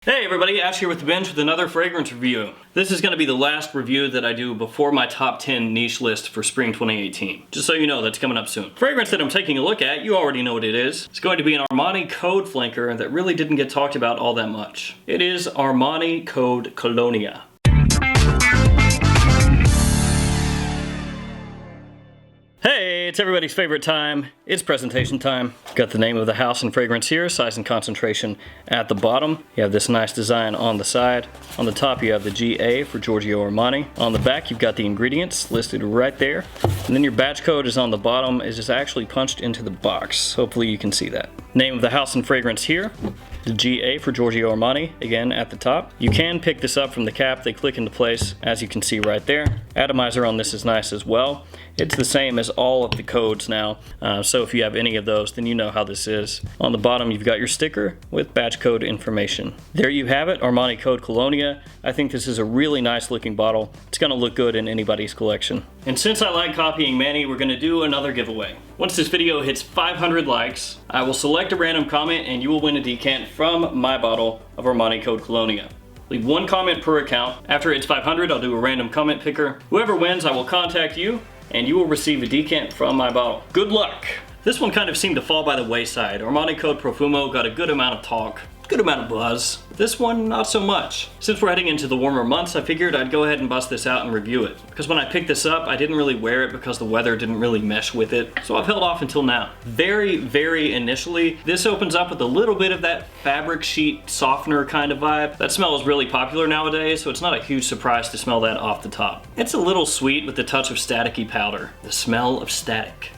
Hey everybody, Ash here with The Bench with another fragrance review. This is going to be the last review that I do before my top 10 niche list for spring 2018. Just so you know, that's coming up soon. Fragrance that I'm taking a look at, you already know what it is. It's going to be an Armani Code flanker that really didn't get talked about all that much. It is Armani Code Colonia. Hey, it's everybody's favorite time. It's presentation time. Got the name of the house and fragrance here, size and concentration at the bottom. You have this nice design on the side. On the top you have the GA for Giorgio Armani. On the back you've got the ingredients listed right there. And then your batch code is on the bottom, is just actually punched into the box. Hopefully you can see that. Name of the house and fragrance here. The GA for Giorgio Armani, again at the top. You can pick this up from the cap, they click into place as you can see right there. Atomizer on this is nice as well. It's the same as all of the codes now, so if you have any of those then you know how this is. On the bottom you've got your sticker with batch code information. There you have it, Armani Code Colonia. I think this is a really nice looking bottle. It's gonna look good in anybody's collection. And since I like copying Manny, we're gonna do another giveaway. Once this video hits 500 likes, I will select a random comment and you will win a decant from my bottle of Armani Code Colonia. Leave one comment per account. After it's 500, I'll do a random comment picker. Whoever wins, I will contact you and you will receive a decant from my bottle. Good luck! This one kind of seemed to fall by the wayside. Armani Code Profumo got a good amount of talk, good amount of buzz. This one, not so much. Since we're heading into the warmer months, I figured I'd go ahead and bust this out and review it. Because when I picked this up, I didn't really wear it because the weather didn't really mesh with it, so I've held off until now. Very initially, this opens up with a little bit of that fabric sheet softener kind of vibe. That smell is really popular nowadays, so it's not a huge surprise to smell that off the top. It's a little sweet with the touch of staticky powder. The smell of static.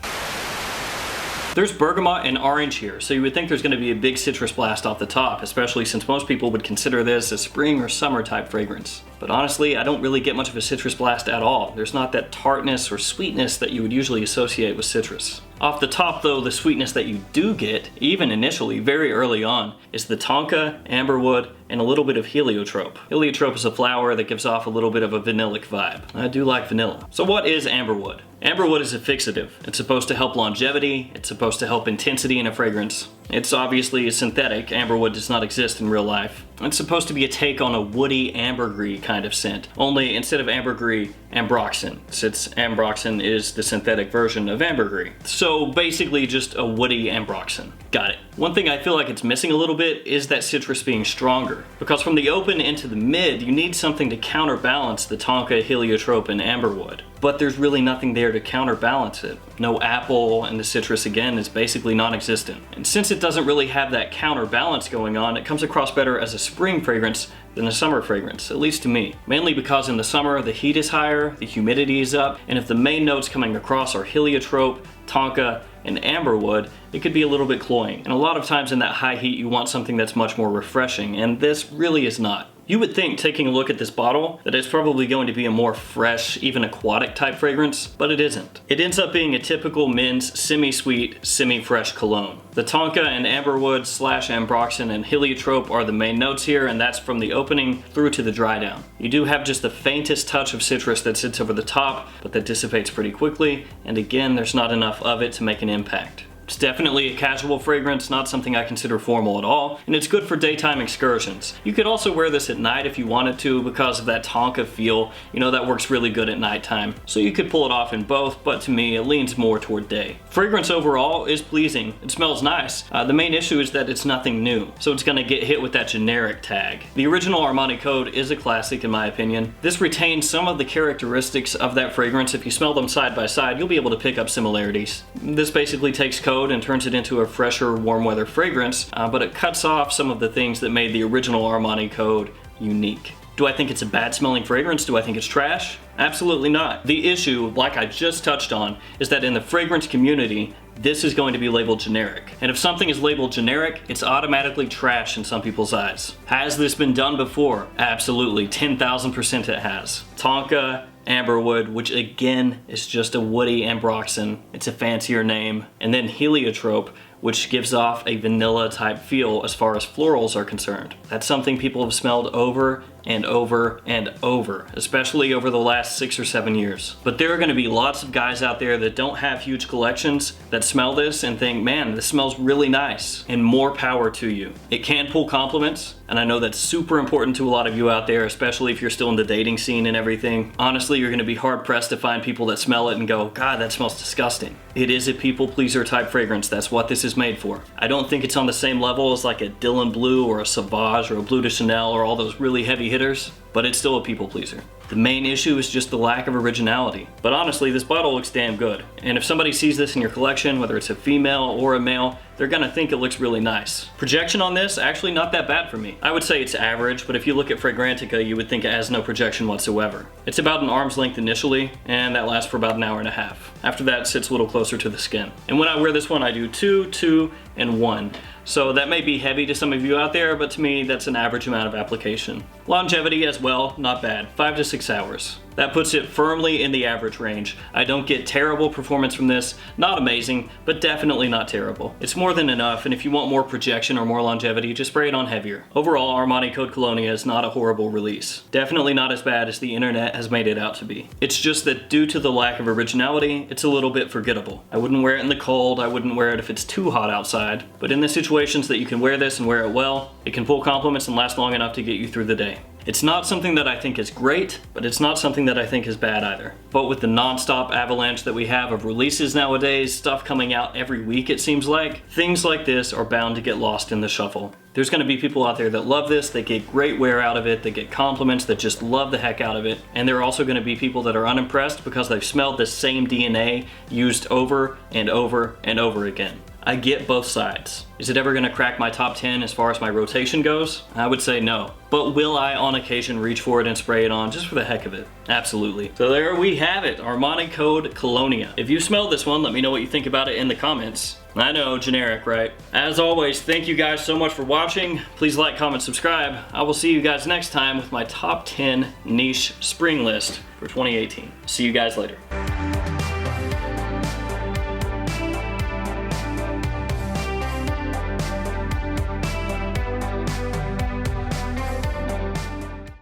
There's bergamot and orange here, so you would think there's going to be a big citrus blast off the top, especially since most people would consider this a spring or summer type fragrance. But honestly, I don't really get much of a citrus blast at all. There's not that tartness or sweetness that you would usually associate with citrus. Off the top though, the sweetness that you do get, even initially, very early on, is the tonka, amberwood, and a little bit of heliotrope. Heliotrope is a flower that gives off a little bit of a vanillic vibe. I do like vanilla. So what is amberwood? Amberwood is a fixative. It's supposed to help longevity, it's supposed to help intensity in a fragrance. It's obviously a synthetic. Amberwood does not exist in real life. It's supposed to be a take on a woody ambergris kind of scent. Only instead of ambergris, ambroxan, since ambroxan is the synthetic version of ambergris. So basically just a woody ambroxan. Got it. One thing I feel like it's missing a little bit is that citrus being stronger. Because from the open into the mid, you need something to counterbalance the tonka, heliotrope, and amberwood. But there's really nothing there to counterbalance it. No apple, and the citrus again is basically non-existent. And since it doesn't really have that counterbalance going on, it comes across better as a spring fragrance than a summer fragrance, at least to me. Mainly because in the summer the heat is higher, the humidity is up, and if the main notes coming across are heliotrope, tonka, and amberwood, it could be a little bit cloying. And a lot of times in that high heat you want something that's much more refreshing, and this really is not. You would think, taking a look at this bottle, that it's probably going to be a more fresh, even aquatic type fragrance, but it isn't. It ends up being a typical men's semi-sweet, semi-fresh cologne. The tonka and amberwood / ambroxan and heliotrope are the main notes here, and that's from the opening through to the dry down. You do have just the faintest touch of citrus that sits over the top, but that dissipates pretty quickly, and again, there's not enough of it to make an impact. It's definitely a casual fragrance, not something I consider formal at all, and it's good for daytime excursions. You could also wear this at night if you wanted to because of that tonka feel. You know, that works really good at nighttime. So you could pull it off in both, but to me it leans more toward day. Fragrance overall is pleasing. It smells nice. The main issue is that it's nothing new, so it's gonna get hit with that generic tag. The original Armani Code is a classic in my opinion. This retains some of the characteristics of that fragrance. If you smell them side by side, you'll be able to pick up similarities. This basically takes Code and turns it into a fresher, warm weather fragrance, but it cuts off some of the things that made the original Armani Code unique. Do I think it's a bad smelling fragrance? Do I think it's trash? Absolutely not. The issue, like I just touched on, is that in the fragrance community, this is going to be labeled generic. And if something is labeled generic, it's automatically trash in some people's eyes. Has this been done before? Absolutely, 10,000% it has. Tonka, amberwood, which again is just a woody ambroxan. It's a fancier name. And then heliotrope, which gives off a vanilla type feel as far as florals are concerned. That's something people have smelled over and over and over, especially over the last 6 or 7 years. But there are gonna be lots of guys out there that don't have huge collections that smell this and think, man, this smells really nice, and more power to you. It can pull compliments, and I know that's super important to a lot of you out there, especially if you're still in the dating scene and everything. Honestly, you're gonna be hard pressed to find people that smell it and go, God, that smells disgusting. It is a people pleaser type fragrance. That's what this is made for. I don't think it's on the same level as like a Dylan Blue or a Sauvage or a Bleu de Chanel or all those really heavy hitters, but it's still a people pleaser. The main issue is just the lack of originality. But honestly, this bottle looks damn good. And if somebody sees this in your collection, whether it's a female or a male, they're gonna think it looks really nice. Projection on this, actually not that bad for me. I would say it's average, but if you look at Fragrantica, you would think it has no projection whatsoever. It's about an arm's length initially, and that lasts for about an hour and a half. After that, it sits a little closer to the skin. And when I wear this one, I do 2, 2, and 1. So that may be heavy to some of you out there, but to me, that's an average amount of application. Longevity as well, not bad, 5 to 6 hours. That puts it firmly in the average range. I don't get terrible performance from this, not amazing, but definitely not terrible. It's more than enough, and if you want more projection or more longevity, just spray it on heavier. Overall, Armani Code Colonia is not a horrible release. Definitely not as bad as the internet has made it out to be. It's just that due to the lack of originality, it's a little bit forgettable. I wouldn't wear it in the cold, I wouldn't wear it if it's too hot outside, but in the situations that you can wear this and wear it well, it can pull compliments and last long enough to get you through the day. It's not something that I think is great, but it's not something that I think is bad either. But with the non-stop avalanche that we have of releases nowadays, stuff coming out every week it seems like, things like this are bound to get lost in the shuffle. There's gonna be people out there that love this, they get great wear out of it, they get compliments that just love the heck out of it, and there are also gonna be people that are unimpressed because they've smelled the same DNA used over and over and over again. I get both sides. Is it ever gonna crack my top 10 as far as my rotation goes? I would say no. But will I on occasion reach for it and spray it on just for the heck of it? Absolutely. So there we have it, Armani Code Colonia. If you smelled this one, let me know what you think about it in the comments. I know, generic, right? As always, thank you guys so much for watching. Please like, comment, subscribe. I will see you guys next time with my top 10 niche spring list for 2018. See you guys later.